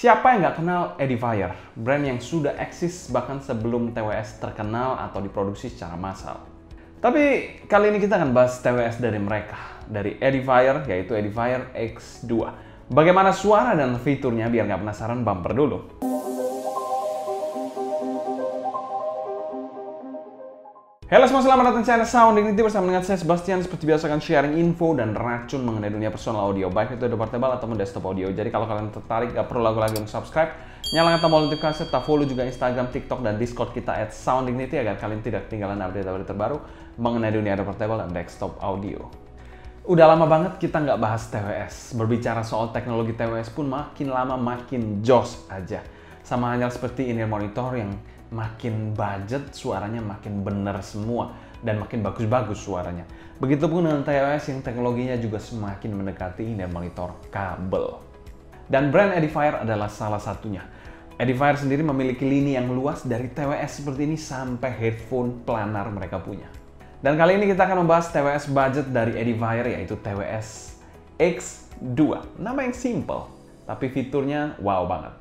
Siapa yang nggak kenal Edifier, brand yang sudah eksis bahkan sebelum TWS terkenal atau diproduksi secara massal. Tapi kali ini kita akan bahas TWS dari mereka, dari Edifier, yaitu Edifier X2. Bagaimana suara dan fiturnya, biar nggak penasaran, bumper dulu. Halo semua, selamat datang di channel Sound Dignity bersama dengan saya Sebastian. Seperti biasa akan sharing info dan racun mengenai dunia personal audio, baik itu portable ataupun desktop audio. Jadi kalau kalian tertarik, gak perlu lagi untuk subscribe, nyalakan tombol notifikasi, serta follow juga Instagram, TikTok, dan Discord kita @sounddignity agar kalian tidak ketinggalan update-update terbaru mengenai dunia portable dan desktop audio. Udah lama banget kita nggak bahas TWS. Berbicara soal teknologi TWS pun makin lama makin jos aja. Sama halnya seperti in-ear monitor yang makin budget, suaranya makin bener semua dan makin bagus-bagus suaranya. Begitupun dengan TWS yang teknologinya juga semakin mendekati in-ear monitor kabel. Dan brand Edifier adalah salah satunya. Edifier sendiri memiliki lini yang luas dari TWS seperti ini sampai headphone planar mereka punya. Dan kali ini kita akan membahas TWS budget dari Edifier, yaitu TWS X2. Nama yang simple, tapi fiturnya wow banget.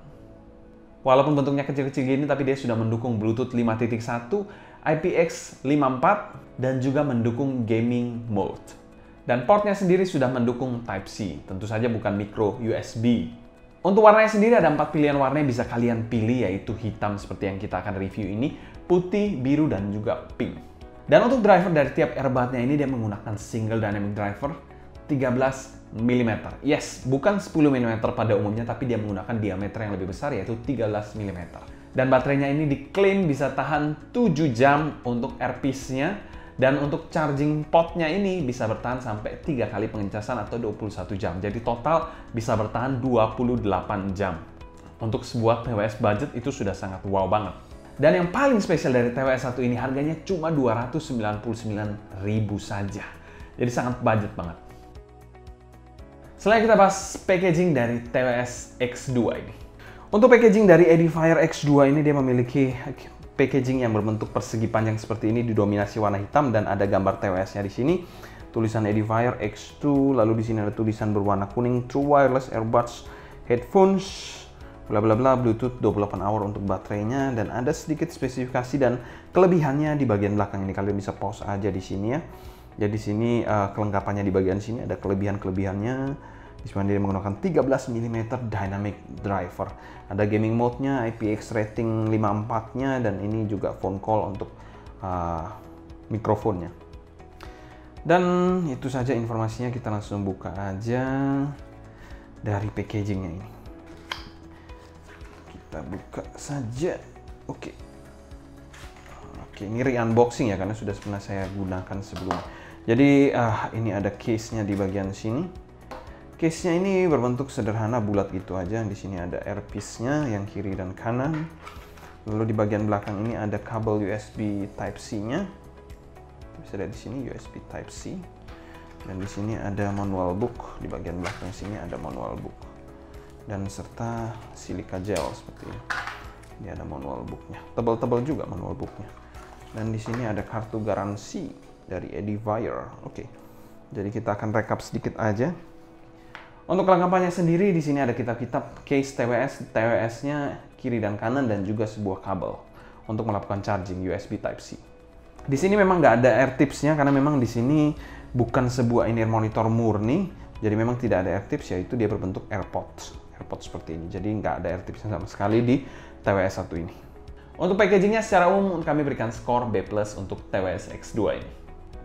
Walaupun bentuknya kecil-kecil gini, tapi dia sudah mendukung Bluetooth 5.1, IPX54, dan juga mendukung gaming mode. Dan portnya sendiri sudah mendukung Type-C, tentu saja bukan micro USB. Untuk warnanya sendiri ada 4 pilihan warna yang bisa kalian pilih, yaitu hitam seperti yang kita akan review ini, putih, biru, dan juga pink. Dan untuk driver dari tiap earbudnya ini dia menggunakan single dynamic driver 13 mm. Yes, bukan 10 mm pada umumnya, tapi dia menggunakan diameter yang lebih besar, yaitu 13 mm. Dan baterainya ini diklaim bisa tahan 7 jam untuk earpiece-nya, dan untuk charging potnya ini bisa bertahan sampai 3 kali pengecasan atau 21 jam. Jadi total bisa bertahan 28 jam. Untuk sebuah TWS budget itu sudah sangat wow banget. Dan yang paling spesial dari TWS 1 ini harganya cuma 299.000 saja. Jadi sangat budget banget. Selanjutnya kita bahas packaging dari TWS X2 ini. Untuk packaging dari Edifier X2 ini dia memiliki packaging yang berbentuk persegi panjang seperti ini, didominasi warna hitam dan ada gambar TWS-nya di sini. Tulisan Edifier X2, lalu di sini ada tulisan berwarna kuning, True Wireless Earbuds Headphones, bla bla bla, Bluetooth 28 hour untuk baterainya, dan ada sedikit spesifikasi dan kelebihannya di bagian belakang ini. Kalian bisa pause aja di sini ya. Jadi di sini kelengkapannya di bagian sini ada kelebihan-kelebihannya. Di sini dia menggunakan 13 mm dynamic driver. Ada gaming mode-nya, IPX rating 54-nya, dan ini juga phone call untuk mikrofonnya. Dan itu saja informasinya, kita langsung buka aja dari packagingnya ini. Kita buka saja. Oke, ini re-unboxing ya, karena sudah pernah saya gunakan sebelumnya. Jadi ini ada case-nya di bagian sini. Case-nya ini berbentuk sederhana, bulat gitu aja. Di sini ada earpiece-nya yang kiri dan kanan. Lalu di bagian belakang ini ada kabel USB Type-C-nya. Bisa lihat di sini USB Type-C. Dan di sini ada manual book. Di bagian belakang sini ada manual book. Dan serta silika gel seperti ini. Ini ada manual book-nya. Tebal-tebal juga manual book-nya. Dan di sini ada kartu garansi dari Edifier. Oke. Jadi kita akan rekap sedikit aja. Untuk kelengkapannya sendiri di sini ada kitab-kitab case TWS, TWS-nya kiri dan kanan, dan juga sebuah kabel untuk melakukan charging USB Type-C. Di sini memang nggak ada air tips-nya karena memang di sini bukan sebuah in-ear monitor murni. Jadi memang tidak ada air tips, yaitu dia berbentuk AirPods seperti ini. Jadi nggak ada air tips-nya sama sekali di TWS 1 ini. Untuk packagingnya secara umum kami berikan skor B+ untuk TWS X2 ini.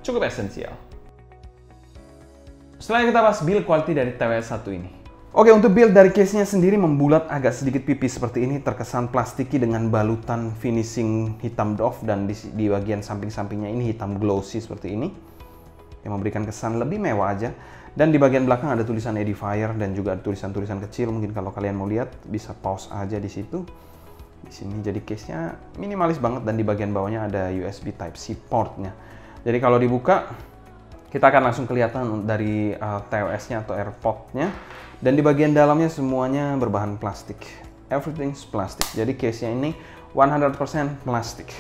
Cukup esensial. Selanjutnya kita bahas build quality dari TWS 1 ini. Oke, untuk build dari case-nya sendiri membulat agak sedikit pipis seperti ini, terkesan plastiki dengan balutan finishing hitam doff, dan di bagian samping-sampingnya ini hitam glossy seperti ini, yang memberikan kesan lebih mewah aja. Dan di bagian belakang ada tulisan Edifier dan juga ada tulisan-tulisan kecil. Mungkin kalau kalian mau lihat bisa pause aja di situ. Di sini jadi case-nya minimalis banget, dan di bagian bawahnya ada USB Type-C port-nya. Jadi kalau dibuka, kita akan langsung kelihatan dari TWS-nya atau AirPod-nya. Dan di bagian dalamnya semuanya berbahan plastik. Everything's plastic. Jadi case-nya ini 100% plastik.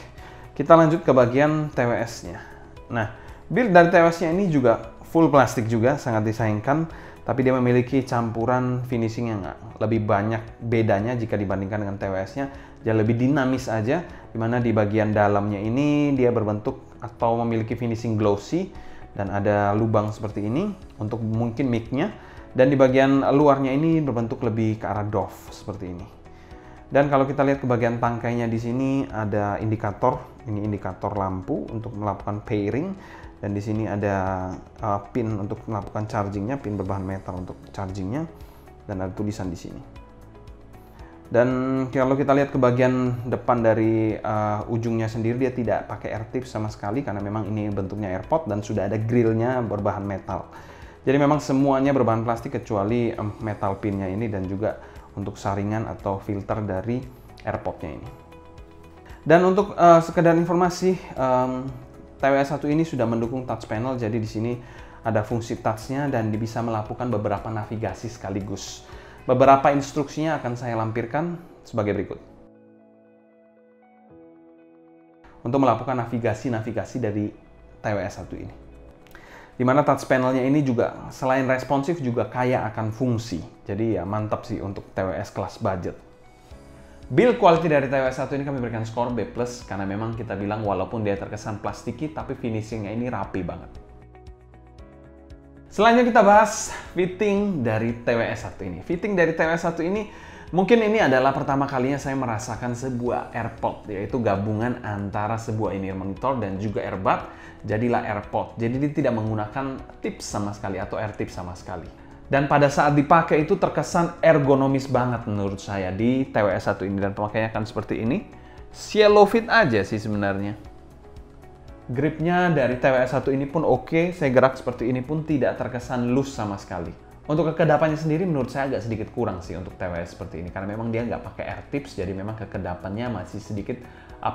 Kita lanjut ke bagian TWS-nya. Nah, build dari TWS-nya ini juga full plastik juga, sangat disayangkan. Tapi dia memiliki campuran finishing yang lebih banyak bedanya jika dibandingkan dengan TWS-nya. Dia lebih dinamis aja, dimana di bagian dalamnya ini dia berbentuk atau memiliki finishing glossy dan ada lubang seperti ini untuk mungkin mic-nya. Dan di bagian luarnya ini berbentuk lebih ke arah doff seperti ini. Dan kalau kita lihat ke bagian tangkainya di sini ada indikator, ini indikator lampu untuk melakukan pairing. Dan di sini ada pin untuk melakukan chargingnya, pin berbahan metal untuk chargingnya, dan ada tulisan di sini. Dan kalau kita lihat ke bagian depan dari ujungnya sendiri, dia tidak pakai air tips sama sekali karena memang ini bentuknya AirPod dan sudah ada grillnya berbahan metal. Jadi memang semuanya berbahan plastik kecuali metal pinnya ini dan juga untuk saringan atau filter dari AirPod-nya ini. Dan untuk sekedar informasi, TWS 1 ini sudah mendukung touch panel, jadi di sini ada fungsi touch-nya dan bisa melakukan beberapa navigasi sekaligus. Beberapa instruksinya akan saya lampirkan sebagai berikut. Untuk melakukan navigasi dari TWS 1 ini. Dimana touch panelnya ini juga selain responsif juga kaya akan fungsi. Jadi ya mantap sih untuk TWS kelas budget. Build quality dari TWS 1 ini kami berikan skor B+, karena memang kita bilang walaupun dia terkesan plastiki, tapi finishingnya ini rapi banget. Selanjutnya kita bahas fitting dari TWS 1 ini. Fitting dari TWS 1 ini, mungkin ini adalah pertama kalinya saya merasakan sebuah AirPod, yaitu gabungan antara sebuah in-ear monitor dan juga earbud, jadilah AirPod. Jadi dia tidak menggunakan tips sama sekali atau air tips sama sekali. Dan pada saat dipakai itu terkesan ergonomis banget menurut saya di TWS 1 ini. Dan pemakaiannya akan seperti ini. Shallow fit aja sih sebenarnya. Gripnya dari TWS 1 ini pun oke. Saya gerak seperti ini pun tidak terkesan loose sama sekali. Untuk kekedapannya sendiri menurut saya agak sedikit kurang sih untuk TWS seperti ini. Karena memang dia nggak pakai air tips. Jadi memang kekedapannya masih sedikit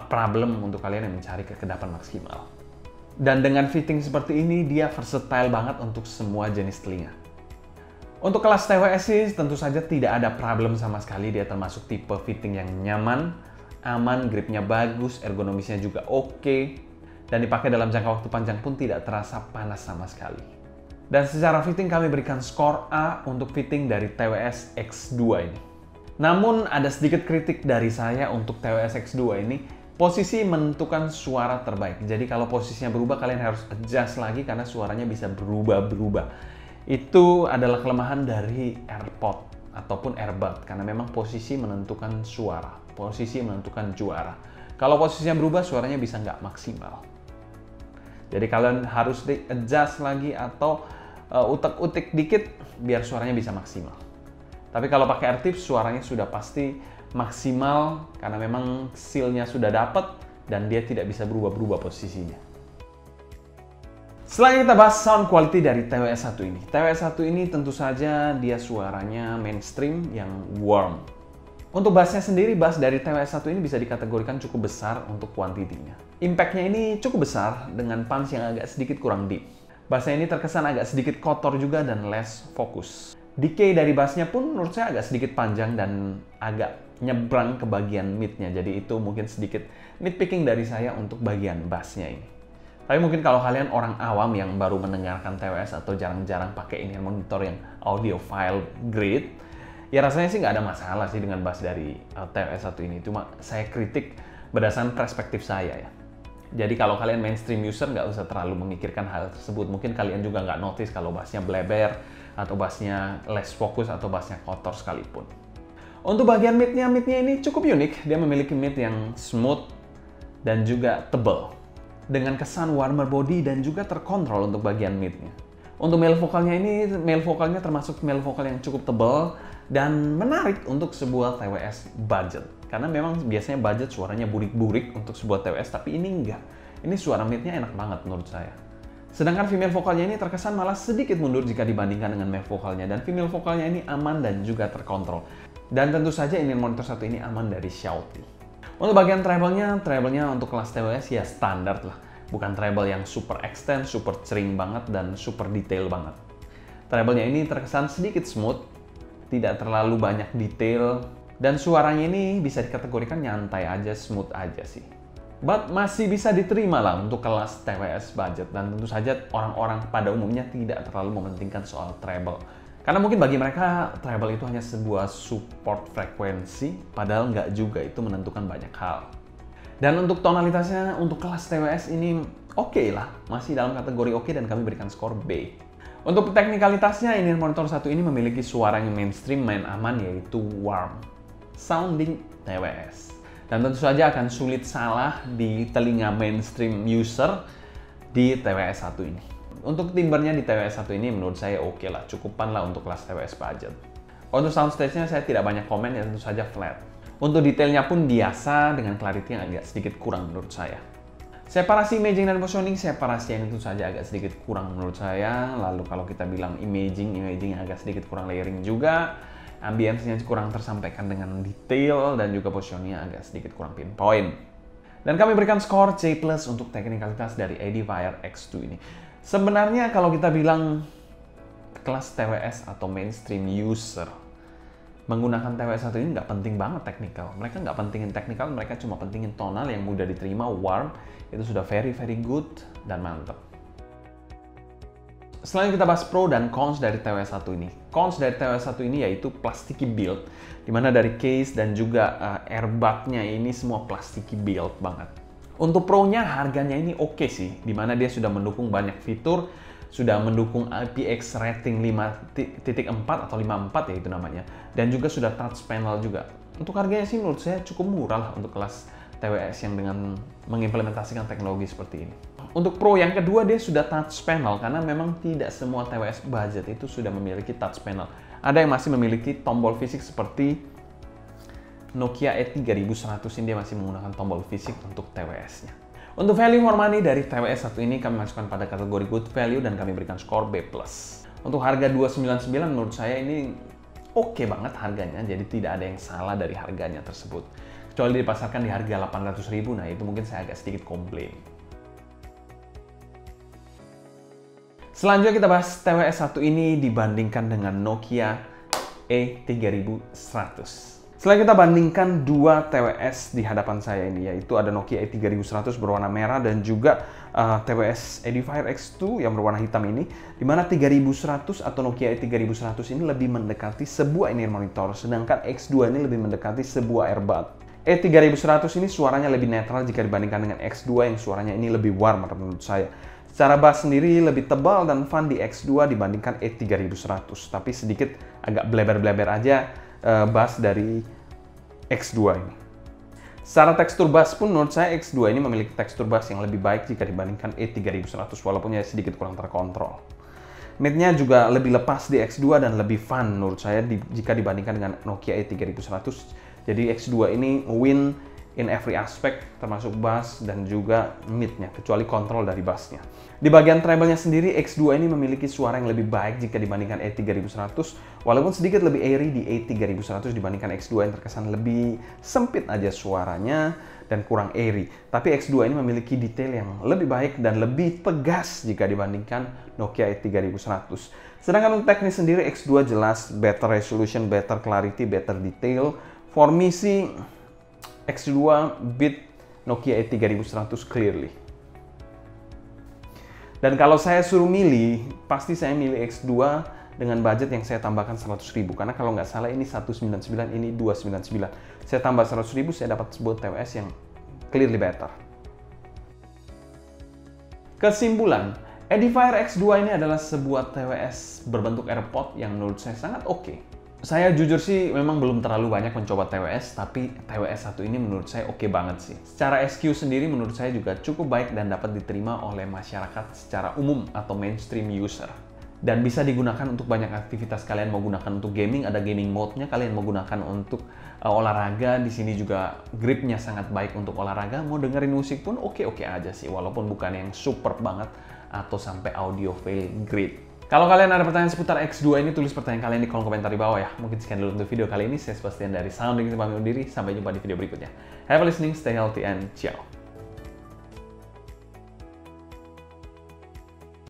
problem untuk kalian yang mencari kekedapan maksimal. Dan dengan fitting seperti ini dia versatile banget untuk semua jenis telinga. Untuk kelas TWS sih tentu saja tidak ada problem sama sekali. Dia termasuk tipe fitting yang nyaman, aman, gripnya bagus, ergonomisnya juga oke, dan dipakai dalam jangka waktu panjang pun tidak terasa panas sama sekali. Dan secara fitting kami berikan skor A untuk fitting dari TWS X2 ini. Namun ada sedikit kritik dari saya untuk TWS X2 ini, posisi menentukan suara terbaik. Jadi kalau posisinya berubah kalian harus adjust lagi karena suaranya bisa berubah-berubah. Itu adalah kelemahan dari AirPod ataupun earbud karena memang posisi menentukan suara, posisi menentukan juara. Kalau posisinya berubah, suaranya bisa nggak maksimal. Jadi kalian harus di-adjust lagi atau utek-utik dikit biar suaranya bisa maksimal. Tapi kalau pakai air tips, suaranya sudah pasti maksimal karena memang seal-nya sudah dapat dan dia tidak bisa berubah-berubah posisinya. Selanjutnya kita bahas sound quality dari TWS 1 ini. TWS 1 ini tentu saja dia suaranya mainstream yang warm. Untuk bassnya sendiri, bass dari TWS 1 ini bisa dikategorikan cukup besar untuk kuantitinya. Impact-nya ini cukup besar dengan punch yang agak sedikit kurang deep. Bassnya ini terkesan agak sedikit kotor juga dan less fokus. Decay dari bassnya pun menurut saya agak sedikit panjang dan agak nyebrang ke bagian mid-nya. Jadi itu mungkin sedikit nitpicking dari saya untuk bagian bassnya ini. Tapi mungkin kalau kalian orang awam yang baru mendengarkan TWS atau jarang-jarang pakai in-ear monitor yang audiophile grade, ya rasanya sih nggak ada masalah sih dengan bass dari TWS 1 ini. Cuma saya kritik berdasarkan perspektif saya ya. Jadi kalau kalian mainstream user nggak usah terlalu memikirkan hal tersebut. Mungkin kalian juga nggak notice kalau bassnya bleber, atau bassnya less fokus, atau bassnya kotor sekalipun. Untuk bagian mid-nya ini cukup unik. Dia memiliki mid yang smooth dan juga tebal, dengan kesan warmer body dan juga terkontrol untuk bagian mid-nya. Untuk male vokalnya termasuk male vokal yang cukup tebal dan menarik untuk sebuah TWS budget. Karena memang biasanya budget suaranya burik-burik untuk sebuah TWS, tapi ini enggak. Ini suara mid-nya enak banget menurut saya. Sedangkan female vokalnya ini terkesan malah sedikit mundur jika dibandingkan dengan male vokalnya. Dan female vokalnya ini aman dan juga terkontrol. Dan tentu saja in-ear monitor satu ini aman dari shouty. Untuk bagian treble-nya untuk kelas TWS ya standar lah. Bukan treble yang super extend, super cering banget, dan super detail banget. Treble-nya ini terkesan sedikit smooth, tidak terlalu banyak detail, dan suaranya ini bisa dikategorikan nyantai aja, smooth aja sih. But masih bisa diterima lah untuk kelas TWS budget, dan tentu saja orang-orang pada umumnya tidak terlalu mementingkan soal treble. Karena mungkin bagi mereka treble itu hanya sebuah support frekuensi, padahal nggak juga, itu menentukan banyak hal. Dan untuk tonalitasnya, untuk kelas TWS ini oke lah, masih dalam kategori oke dan kami berikan skor B. Untuk teknikalitasnya, ini monitor satu ini memiliki suara yang mainstream, main aman, yaitu warm sounding TWS. Dan tentu saja akan sulit salah di telinga mainstream user di TWS 1 ini. Untuk timbernya di TWS 1 ini menurut saya oke lah, cukupan lah untuk kelas TWS budget. Untuk soundstage-nya saya tidak banyak komen, ya tentu saja flat. Untuk detailnya pun biasa, dengan clarity yang agak sedikit kurang menurut saya. Separasi imaging dan positioning, separasi yang tentu saja agak sedikit kurang menurut saya. Lalu kalau kita bilang imaging agak sedikit kurang layering juga. Ambience-nya kurang tersampaikan dengan detail, dan juga positioning-nya agak sedikit kurang pinpoint. Dan kami berikan skor C+ untuk teknikalitas dari Edifier X2 ini. Sebenarnya kalau kita bilang kelas TWS atau mainstream user menggunakan TWS 1 ini nggak penting banget teknikal. Mereka nggak pentingin teknikal, mereka cuma pentingin tonal yang mudah diterima, warm, itu sudah very good dan mantap. Selanjutnya kita bahas pro dan cons dari TWS 1 ini. Cons dari TWS 1 ini yaitu plasticky build, dimana dari case dan juga airbag-nya ini semua plasticky build banget. Untuk pro-nya harganya ini oke sih, dimana dia sudah mendukung banyak fitur, sudah mendukung IPX rating 5.4 atau 54 ya itu namanya, dan juga sudah touch panel juga. Untuk harganya sih menurut saya cukup murah lah untuk kelas TWS yang dengan mengimplementasikan teknologi seperti ini. Untuk pro yang kedua, dia sudah touch panel, karena memang tidak semua TWS budget itu sudah memiliki touch panel. Ada yang masih memiliki tombol fisik seperti Nokia E3100 ini, dia masih menggunakan tombol fisik untuk TWS-nya. Untuk value for money dari TWS 1 ini kami masukkan pada kategori good value dan kami berikan skor B+. Untuk harga 299 menurut saya ini oke banget harganya, jadi tidak ada yang salah dari harganya tersebut. Kecuali dipasarkan di harga 800.000, nah itu mungkin saya agak sedikit komplain. Selanjutnya kita bahas TWS 1 ini dibandingkan dengan Nokia E3100. Setelah kita bandingkan dua TWS di hadapan saya ini, yaitu ada Nokia E3100 berwarna merah dan juga TWS Edifier X2 yang berwarna hitam ini, di mana 3100 atau Nokia E3100 ini lebih mendekati sebuah in-ear monitor, sedangkan X2 ini lebih mendekati sebuah earbud. E3100 ini suaranya lebih netral jika dibandingkan dengan X2 yang suaranya ini lebih warm menurut saya. Secara bass sendiri lebih tebal dan fun di X2 dibandingkan E3100, tapi sedikit agak bleber-bleber aja bass dari X2 ini. Secara tekstur bass pun menurut saya X2 ini memiliki tekstur bass yang lebih baik jika dibandingkan E3100, walaupun ya sedikit kurang terkontrol. Mid-nya juga lebih lepas di X2 dan lebih fun menurut saya jika dibandingkan dengan Nokia E3100. Jadi X2 ini win in every aspect, termasuk bass dan juga mid-nya, kecuali kontrol dari bass-nya. Di bagian treble-nya sendiri, X2 ini memiliki suara yang lebih baik jika dibandingkan E3100, walaupun sedikit lebih airy di E3100 dibandingkan X2 yang terkesan lebih sempit aja suaranya dan kurang airy. Tapi X2 ini memiliki detail yang lebih baik dan lebih tegas jika dibandingkan Nokia E3100. Sedangkan untuk teknis sendiri, X2 jelas better resolution, better clarity, better detail. For me sih, X2 beat Nokia E3100 clearly. Dan kalau saya suruh milih, pasti saya milih X2 dengan budget yang saya tambahkan 100.000. Karena kalau nggak salah ini 199, ini 299. Saya tambah 100.000, saya dapat sebuah TWS yang clearly better. Kesimpulan, Edifier X2 ini adalah sebuah TWS berbentuk AirPod yang menurut saya sangat oke. Saya jujur sih memang belum terlalu banyak mencoba TWS, tapi TWS 1 ini menurut saya oke banget sih. Secara SQ sendiri menurut saya juga cukup baik dan dapat diterima oleh masyarakat secara umum atau mainstream user. Dan bisa digunakan untuk banyak aktivitas. Kalian mau gunakan untuk gaming, ada gaming mode-nya. Kalian mau gunakan untuk olahraga, di sini juga gripnya sangat baik untuk olahraga. Mau dengerin musik pun oke-oke aja sih, walaupun bukan yang super banget atau sampai audiophile great. Kalau kalian ada pertanyaan seputar X2 ini, tulis pertanyaan kalian di kolom komentar di bawah ya. Mungkin sekian dulu untuk video kali ini. Saya Sebastian dari Sounding, pamit undur diri. Sampai jumpa di video berikutnya. Have a listening, stay healthy, and ciao.